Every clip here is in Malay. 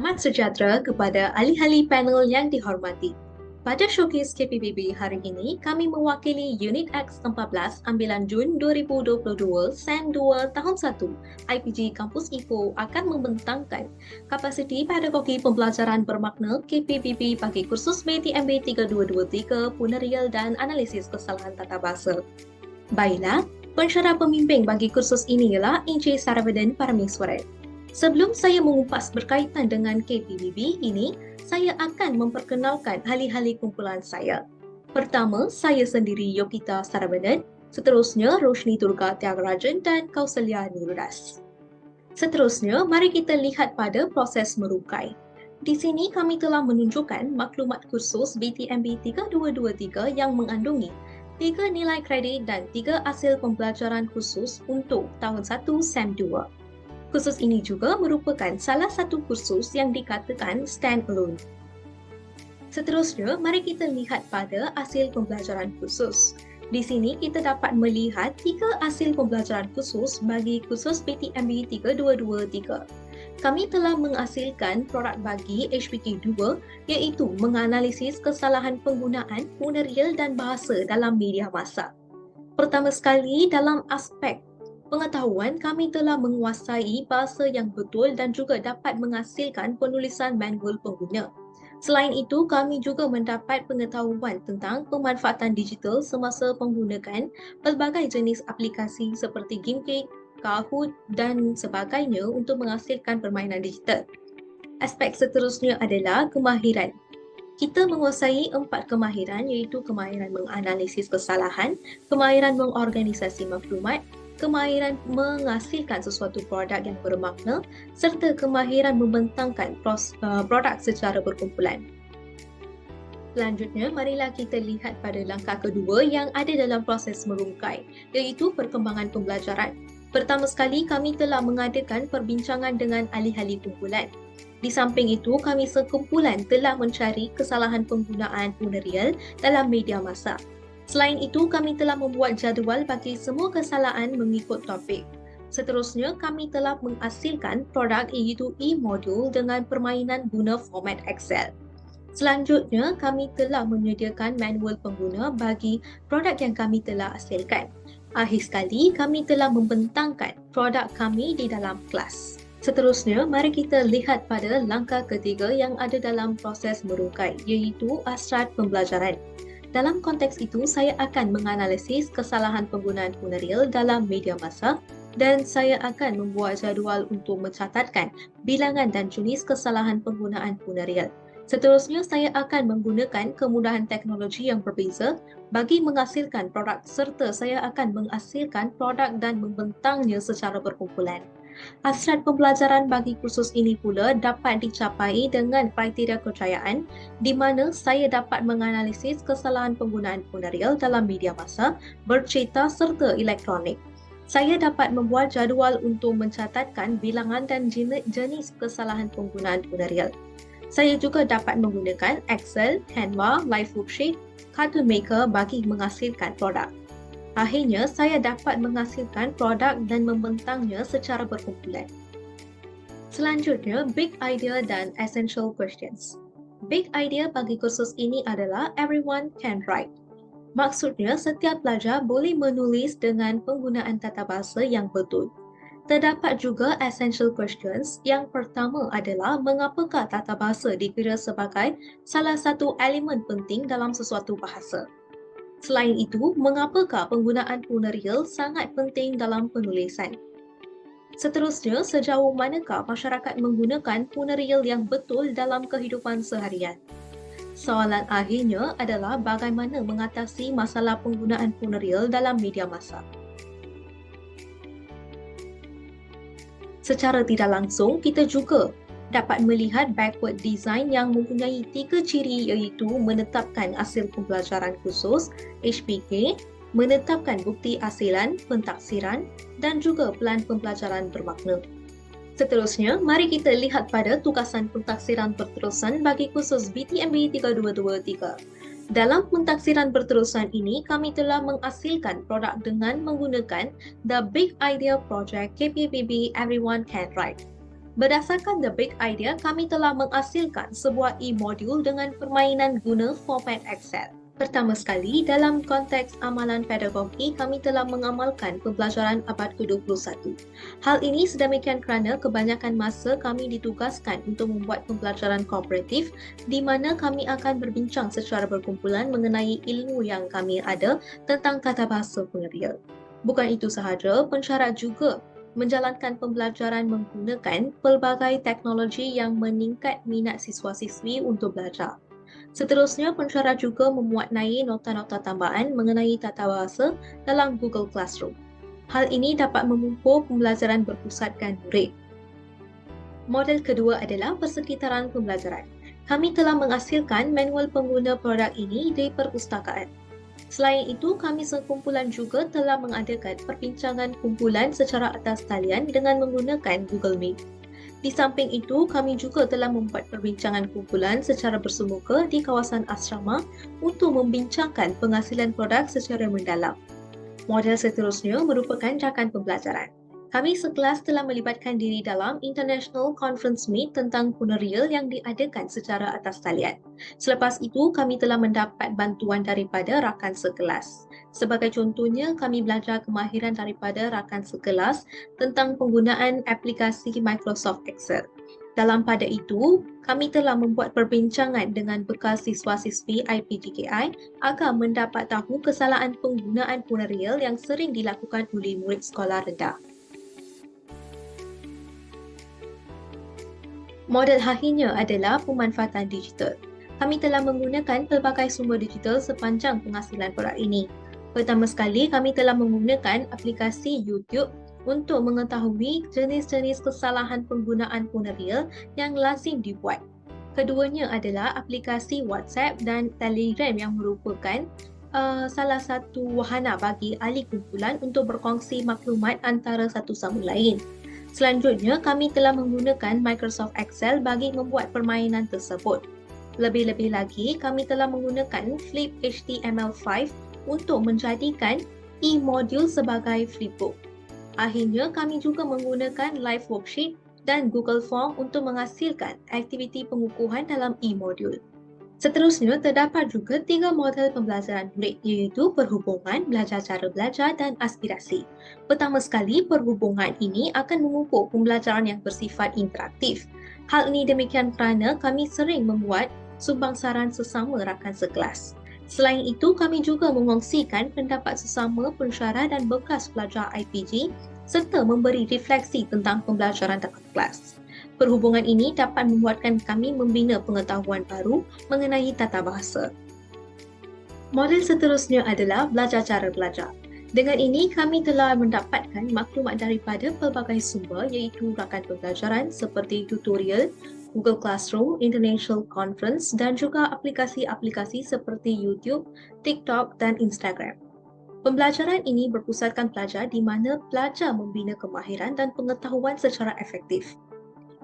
Selamat sejahtera kepada ahli-ahli panel yang dihormati. Pada showcase KPBB hari ini, kami mewakili Unit X14 ambilan Jun 2022 SEN 2 Tahun 1 IPG Kampus Ipoh akan membentangkan kapasiti pedagogi pembelajaran bermakna KPBB bagi kursus BTMB 3223 Punerial dan Analisis Kesalahan Tata Bahasa. Baiklah, pensyarah pembimbing bagi kursus ini ialah Encik Saravadan Parameswaran. Sebelum saya mengupas berkaitan dengan KPBB ini, saya akan memperkenalkan ahli-ahli kumpulan saya. Pertama, saya sendiri Yokita Saravanan, seterusnya Roshni Durga Tyagarajan dan Kausalya Nirudas. Seterusnya, mari kita lihat pada proses merukai. Di sini kami telah menunjukkan maklumat kursus BTMB 3223 yang mengandungi 3 nilai kredit dan 3 hasil pembelajaran khusus untuk tahun 1 SEM 2. Kursus ini juga merupakan salah satu kursus yang dikatakan stand-alone. Seterusnya, mari kita lihat pada hasil pembelajaran khusus. Di sini kita dapat melihat 3 hasil pembelajaran khusus bagi kursus BTMB 3223. Kami telah menghasilkan produk bagi HPK 2 iaitu menganalisis kesalahan penggunaan punerial dan bahasa dalam media massa. Pertama sekali, dalam aspek pengetahuan, kami telah menguasai bahasa yang betul dan juga dapat menghasilkan penulisan manual pengguna. Selain itu, kami juga mendapat pengetahuan tentang pemanfaatan digital semasa menggunakan pelbagai jenis aplikasi seperti Gimcake, Kahoot dan sebagainya untuk menghasilkan permainan digital. Aspek seterusnya adalah kemahiran. Kita menguasai 4 kemahiran iaitu kemahiran menganalisis kesalahan, kemahiran mengorganisasi maklumat, kemahiran menghasilkan sesuatu produk yang bermakna serta kemahiran membentangkan produk secara berkumpulan. Selanjutnya, marilah kita lihat pada langkah kedua yang ada dalam proses merungkai, iaitu perkembangan pembelajaran. Pertama sekali, kami telah mengadakan perbincangan dengan ahli-ahli kumpulan. Di samping itu, kami sekumpulan telah mencari kesalahan penggunaan punerial dalam media massa. Selain itu, kami telah membuat jadual bagi semua kesalahan mengikut topik. Seterusnya, kami telah menghasilkan produk iaitu e-modul dengan permainan guna format Excel. Selanjutnya, kami telah menyediakan manual pengguna bagi produk yang kami telah hasilkan. Akhir sekali, kami telah membentangkan produk kami di dalam kelas. Seterusnya, mari kita lihat pada langkah ketiga yang ada dalam proses merungkai, iaitu hasrat pembelajaran. Dalam konteks itu, saya akan menganalisis kesalahan penggunaan punerial dalam media massa dan saya akan membuat jadual untuk mencatatkan bilangan dan jenis kesalahan penggunaan punerial. Seterusnya, saya akan menggunakan kemudahan teknologi yang berbeza bagi menghasilkan produk serta saya akan menghasilkan produk dan membentangnya secara berkumpulan. Hasrat pembelajaran bagi kursus ini pula dapat dicapai dengan kriteria kejayaan di mana saya dapat menganalisis kesalahan penggunaan punerial dalam media massa, bercerita serta elektronik. Saya dapat membuat jadual untuk mencatatkan bilangan dan jenis kesalahan penggunaan punerial. Saya juga dapat menggunakan Excel, Canva, Live Worksheet, Cartoon Maker bagi menghasilkan produk. Akhirnya, saya dapat menghasilkan produk dan membentangnya secara berkumpulan. Selanjutnya, big idea dan essential questions. Big idea bagi kursus ini adalah everyone can write. Maksudnya, setiap pelajar boleh menulis dengan penggunaan tata bahasa yang betul. Terdapat juga essential questions. Yang pertama adalah mengapakah tata bahasa dikira sebagai salah satu elemen penting dalam sesuatu bahasa. Selain itu, mengapakah penggunaan punerial sangat penting dalam penulisan? Seterusnya, sejauh manakah masyarakat menggunakan punerial yang betul dalam kehidupan seharian? Soalan akhirnya adalah bagaimana mengatasi masalah penggunaan punerial dalam media massa. Secara tidak langsung, kita juga dapat melihat backward design yang mempunyai 3 ciri iaitu menetapkan hasil pembelajaran khusus HPK, menetapkan bukti hasilan pentaksiran dan juga pelan pembelajaran bermakna. Seterusnya, mari kita lihat pada tugasan pentaksiran berterusan bagi kursus BTMB 3223. Dalam pentaksiran berterusan ini, kami telah menghasilkan produk dengan menggunakan The Big Idea Project KPBB Everyone Can Write. Berdasarkan The Big Idea, kami telah menghasilkan sebuah e-modul dengan permainan guna format Excel. Pertama sekali, dalam konteks amalan pedagogi, kami telah mengamalkan pembelajaran abad ke-21. Hal ini sedemikian kerana kebanyakan masa kami ditugaskan untuk membuat pembelajaran kooperatif di mana kami akan berbincang secara berkumpulan mengenai ilmu yang kami ada tentang tata bahasa pengeria. Bukan itu sahaja, pensyarah juga menjalankan pembelajaran menggunakan pelbagai teknologi yang meningkat minat siswa-siswi untuk belajar. Seterusnya, pensyarah juga memuatnai nota-nota tambahan mengenai tata bahasa dalam Google Classroom. Hal ini dapat memupur pembelajaran berpusatkan murid. Model kedua adalah persekitaran pembelajaran. Kami telah menghasilkan manual pengguna produk ini di perpustakaan. Selain itu, kami sekumpulan juga telah mengadakan perbincangan kumpulan secara atas talian dengan menggunakan Google Meet. Di samping itu, kami juga telah membuat perbincangan kumpulan secara bersemuka di kawasan asrama untuk membincangkan penghasilan produk secara mendalam. Model seterusnya merupakan rakan pembelajaran. Kami sekelas telah melibatkan diri dalam International Conference Meet tentang funeral yang diadakan secara atas talian. Selepas itu, kami telah mendapat bantuan daripada rakan sekelas. Sebagai contohnya, kami belajar kemahiran daripada rakan sekelas tentang penggunaan aplikasi Microsoft Excel. Dalam pada itu, kami telah membuat perbincangan dengan bekas siswa-siswi IPGKI agar mendapat tahu kesalahan penggunaan funeral yang sering dilakukan oleh murid sekolah rendah. Model akhirnya adalah pemanfaatan digital. Kami telah menggunakan pelbagai sumber digital sepanjang penghasilan produk ini. Pertama sekali, kami telah menggunakan aplikasi YouTube untuk mengetahui jenis-jenis kesalahan penggunaan funeral yang lazim dibuat. Keduanya adalah aplikasi WhatsApp dan Telegram yang merupakan salah satu wahana bagi ahli kumpulan untuk berkongsi maklumat antara satu sama lain. Selanjutnya, kami telah menggunakan Microsoft Excel bagi membuat permainan tersebut. Lebih-lebih lagi, kami telah menggunakan Flip HTML5 untuk menjadikan e-modul sebagai flipbook. Akhirnya, kami juga menggunakan Live Worksheet dan Google Form untuk menghasilkan aktiviti pengukuhan dalam e-modul. Seterusnya, terdapat juga 3 model pembelajaran murid iaitu perhubungan, belajar cara belajar dan aspirasi. Pertama sekali, perhubungan ini akan mengukur pembelajaran yang bersifat interaktif. Hal ini demikian kerana kami sering membuat sumbangsaran sesama rakan sekelas. Selain itu, kami juga mengongsikan pendapat sesama pensyarah dan bekas pelajar IPG serta memberi refleksi tentang pembelajaran dalam kelas. Perhubungan ini dapat membuatkan kami membina pengetahuan baru mengenai tata bahasa. Model seterusnya adalah belajar cara belajar. Dengan ini, kami telah mendapatkan maklumat daripada pelbagai sumber iaitu rakan pembelajaran seperti tutorial, Google Classroom, International Conference dan juga aplikasi-aplikasi seperti YouTube, TikTok dan Instagram. Pembelajaran ini berpusatkan pelajar di mana pelajar membina kemahiran dan pengetahuan secara efektif.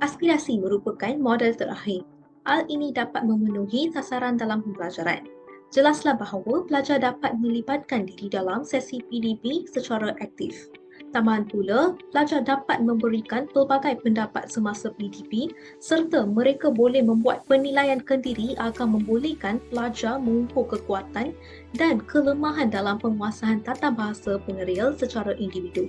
Aspirasi merupakan model terakhir. Hal ini dapat memenuhi sasaran dalam pembelajaran. Jelaslah bahawa pelajar dapat melibatkan diri dalam sesi PDP secara aktif. Tambahan pula, pelajar dapat memberikan pelbagai pendapat semasa PDP serta mereka boleh membuat penilaian kendiri agar membolehkan pelajar mengukur kekuatan dan kelemahan dalam penguasaan tata bahasa pengeria secara individu.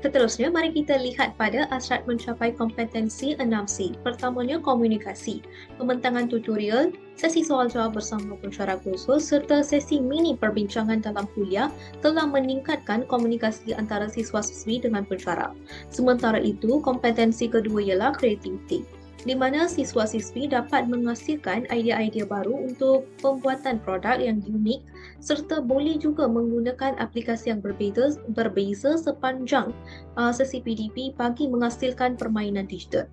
Seterusnya, mari kita lihat pada hasrat mencapai kompetensi 6C. Pertamanya, komunikasi, pembentangan tutorial, sesi soal jawab bersama pensyarah khusus serta sesi mini perbincangan dalam kuliah telah meningkatkan komunikasi antara siswa-siswi dengan pensyarah. Sementara itu, kompetensi kedua ialah kreativiti, di mana siswa-siswi dapat menghasilkan idea-idea baru untuk pembuatan produk yang unik serta boleh juga menggunakan aplikasi yang berbeza sepanjang sesi PDP bagi menghasilkan permainan digital.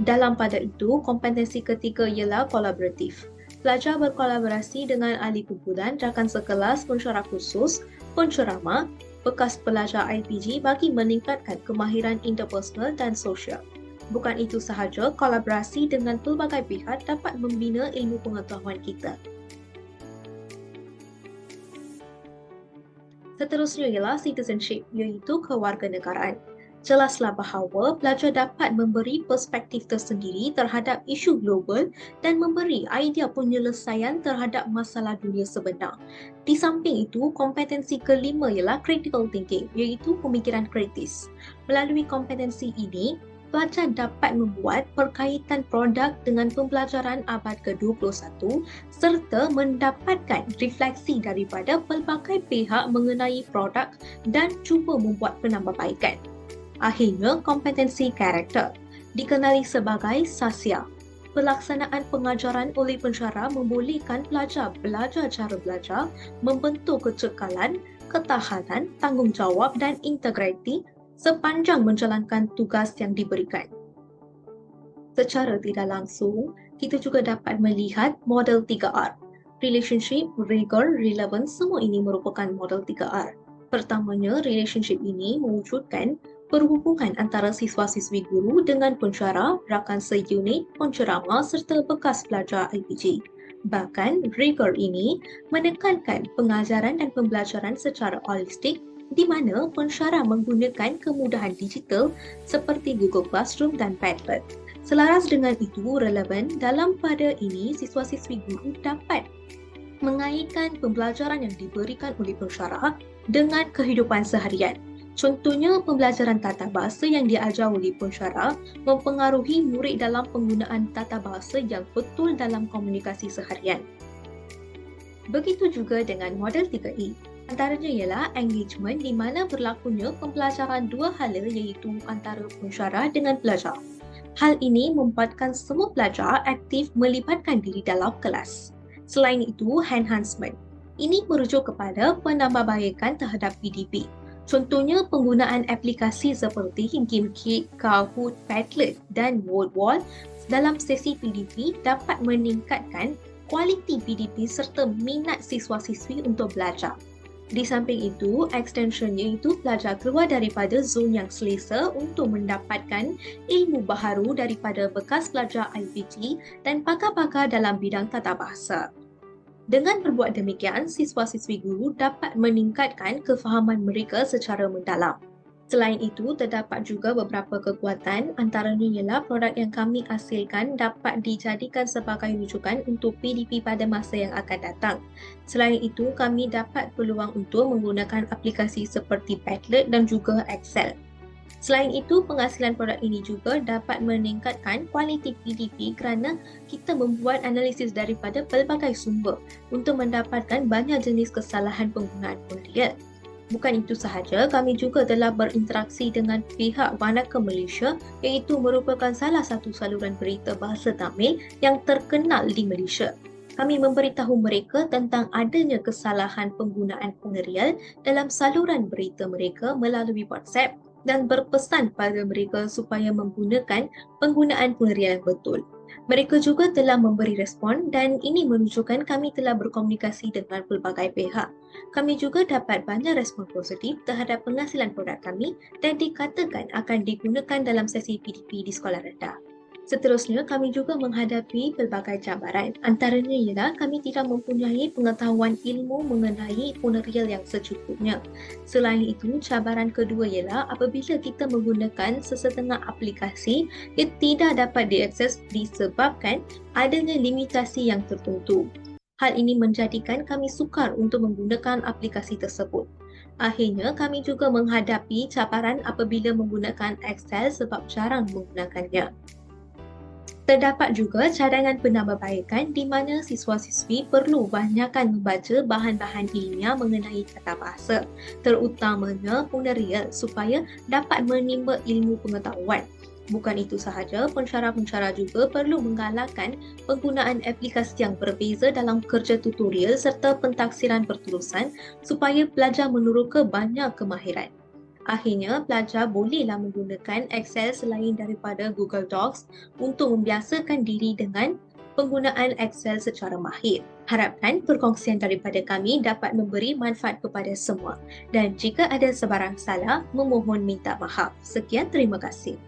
Dalam pada itu, kompetensi ketiga ialah kolaboratif. Pelajar berkolaborasi dengan ahli kumpulan, rakan sekelas, pensyarah khusus, penceramah, bekas pelajar IPG bagi meningkatkan kemahiran interpersonal dan sosial. Bukan itu sahaja, kolaborasi dengan pelbagai pihak dapat membina ilmu pengetahuan kita. Seterusnya ialah citizenship, iaitu kewarganegaraan. Jelaslah bahawa pelajar dapat memberi perspektif tersendiri terhadap isu global dan memberi idea penyelesaian terhadap masalah dunia sebenar. Di samping itu, kompetensi kelima ialah critical thinking, iaitu pemikiran kritis. Melalui kompetensi ini, pelajar dapat membuat perkaitan produk dengan pembelajaran abad ke-21 serta mendapatkan refleksi daripada pelbagai pihak mengenai produk dan cuba membuat penambahbaikan. Akhirnya, kompetensi karakter, dikenali sebagai SASIA. Pelaksanaan pengajaran oleh pensyarah membolehkan pelajar belajar cara belajar, membentuk kecekalan, ketahanan, tanggungjawab dan integriti sepanjang menjalankan tugas yang diberikan. Secara tidak langsung, kita juga dapat melihat model 3R. Relationship, rigor, relevance, semua ini merupakan model 3R. Pertamanya, relationship ini mewujudkan perhubungan antara siswa-siswi guru dengan pensyarah, rakan seunit, penceramah serta bekas pelajar IPG. Bahkan, rigor ini menekankan pengajaran dan pembelajaran secara holistik di mana pensyarah menggunakan kemudahan digital seperti Google Classroom dan Padlet. Selaras dengan itu, relevan dalam pada ini siswa-siswi guru dapat mengaitkan pembelajaran yang diberikan oleh pensyarah dengan kehidupan seharian. Contohnya, pembelajaran tata bahasa yang diajar oleh pensyarah mempengaruhi murid dalam penggunaan tata bahasa yang betul dalam komunikasi seharian. Begitu juga dengan model 3E. Antaranya ialah engagement di mana berlakunya pembelajaran dua hala iaitu antara pensyarah dengan pelajar. Hal ini membuatkan semua pelajar aktif melibatkan diri dalam kelas. Selain itu, enhancement. Ini merujuk kepada penambahbaikan terhadap PDP. Contohnya, penggunaan aplikasi seperti GameKit, Kahoot, Padlet dan WordWall dalam sesi PDP dapat meningkatkan kualiti PDP serta minat siswa-siswi untuk belajar. Di samping itu, extension iaitu pelajar keluar daripada zon yang selesa untuk mendapatkan ilmu baharu daripada bekas pelajar IPG dan pakar-pakar dalam bidang tata bahasa. Dengan berbuat demikian, siswa-siswi guru dapat meningkatkan kefahaman mereka secara mendalam. Selain itu, terdapat juga beberapa kekuatan, antaranya ialah produk yang kami hasilkan dapat dijadikan sebagai rujukan untuk PDP pada masa yang akan datang. Selain itu, kami dapat peluang untuk menggunakan aplikasi seperti Padlet dan juga Excel. Selain itu, penghasilan produk ini juga dapat meningkatkan kualiti PDP kerana kita membuat analisis daripada pelbagai sumber untuk mendapatkan banyak jenis kesalahan penggunaan penerial. Bukan itu sahaja, kami juga telah berinteraksi dengan pihak Wanaka Malaysia iaitu merupakan salah satu saluran berita bahasa Tamil yang terkenal di Malaysia. Kami memberitahu mereka tentang adanya kesalahan penggunaan penerial dalam saluran berita mereka melalui WhatsApp dan berpesan pada mereka supaya menggunakan penggunaan penerial yang betul. Mereka juga telah memberi respon dan ini menunjukkan kami telah berkomunikasi dengan pelbagai pihak. Kami juga dapat banyak respon positif terhadap penghasilan produk kami dan dikatakan akan digunakan dalam sesi PDP di sekolah rendah. Seterusnya, kami juga menghadapi pelbagai cabaran. Antaranya ialah kami tidak mempunyai pengetahuan ilmu mengenai penerial yang secukupnya. Selain itu, cabaran kedua ialah apabila kita menggunakan sesetengah aplikasi yang tidak dapat diakses disebabkan adanya limitasi yang tertentu. Hal ini menjadikan kami sukar untuk menggunakan aplikasi tersebut. Akhirnya, kami juga menghadapi cabaran apabila menggunakan Excel sebab jarang menggunakannya. Terdapat juga cadangan penambahbaikan di mana siswa-siswi perlu banyakkan membaca bahan-bahan ilmiah mengenai tata bahasa, terutamanya penerial supaya dapat menimba ilmu pengetahuan. Bukan itu sahaja, pensyarah-pensyarah juga perlu menggalakkan penggunaan aplikasi yang berbeza dalam kerja tutorial serta pentaksiran berterusan supaya pelajar meneroka banyak kemahiran. Akhirnya, pelajar bolehlah menggunakan Excel selain daripada Google Docs untuk membiasakan diri dengan penggunaan Excel secara mahir. Harapkan perkongsian daripada kami dapat memberi manfaat kepada semua. Dan jika ada sebarang salah, memohon minta maaf. Sekian, terima kasih.